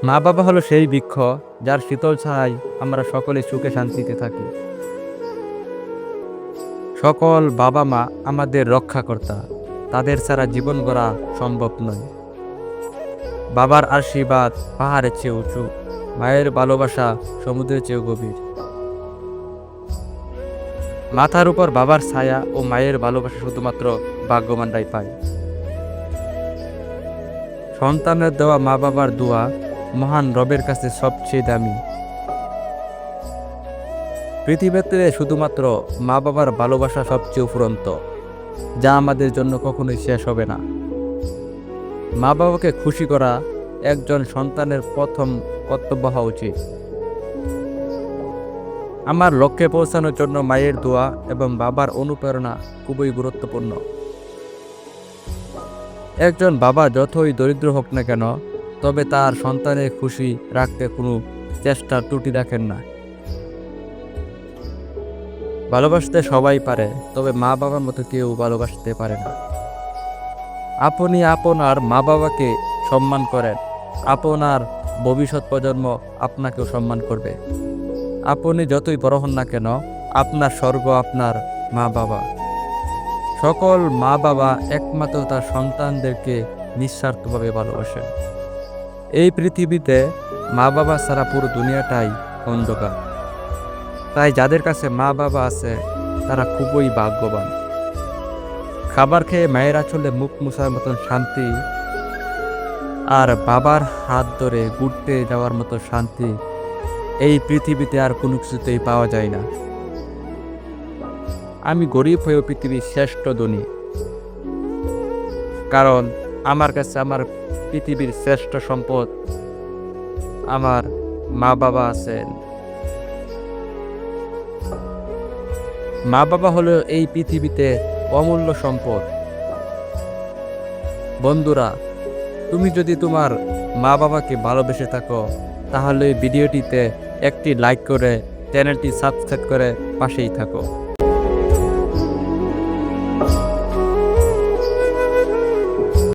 মা বাবা হলো সেই বৃক্ষ যার শীতল ছায়ায় আমরা সকলে সুখে শান্তিতে থাকি। সকল বাবা মা আমাদের রক্ষাকর্তা, তাদের ছাড়া জীবন গড়া সম্ভব নয়। বাবার আশীর্বাদ পাহাড়ের চেয়ে উঁচু, মায়ের ভালোবাসা সমুদ্রের চেয়েও গভীর। মাথার উপর বাবার ছায়া ও মায়ের ভালোবাসা শুধুমাত্র ভাগ্যবানরাই পায়। সন্তানের দেওয়া মা বাবার দোয়া মহান রবের কাছে সবচেয়ে দামি। পৃথিবীতে শুধুমাত্র মা বাবার ভালোবাসা সবচেয়ে উপরন্ত, যা আমাদের জন্য কখনোই শেষ হবে না। মা বাবাকে খুশি করা একজন সন্তানের প্রথম কর্তব্য হওয়া উচিত। আমার লক্ষ্যে পৌঁছানোর জন্য মায়ের দোয়া এবং বাবার অনুপ্রেরণা খুবই গুরুত্বপূর্ণ। একজন বাবা যতই দরিদ্র হোক না কেন, তবে তার সন্তানের খুশি রাখতে কোনো চেষ্টার ত্রুটি রাখেন না। ভালোবাসতে সবাই পারে, তবে মা বাবার মতো কেউ ভালোবাসতে পারে না। আপনি আপনার মা বাবাকে সম্মান করেন, আপনার ভবিষ্যৎ প্রজন্ম আপনাকেও সম্মান করবে। আপনি যতই বড় হন না কেন, আপনার স্বর্গ আপনার মা বাবা। সকল মা বাবা একমাত্র তার সন্তানদেরকে নিঃস্বার্থভাবে ভালোবাসেন। এই পৃথিবীতে মা বাবা ছাড়া পুরো দুনিয়াটাই অন্ধকার। তাই যাদের কাছে মা বাবা আছে তারা খুবই ভাগ্যবান। খাবার খেয়ে মায়ের আঁচলে মুখ মুছার মতন শান্তি আর বাবার হাত ধরে ঘুরতে যাওয়ার মতো শান্তি এই পৃথিবীতে আর কোনো কিছুতেই পাওয়া যায় না। আমি গরিব হয়েও পৃথিবীর শ্রেষ্ঠ ধনী, কারণ আমার কাছে আমার পৃথিবীর শ্রেষ্ঠ সম্পদ আমার মা বাবা আছেন। মা বাবা হলো এই পৃথিবীতে অমূল্য সম্পদ। বন্ধুরা, তুমি যদি তোমার মা বাবাকে ভালোবেসে থাকো, তাহলে এই ভিডিওটিতে একটি লাইক করে চ্যানেলটি সাবস্ক্রাইব করে পাশেই থাকো।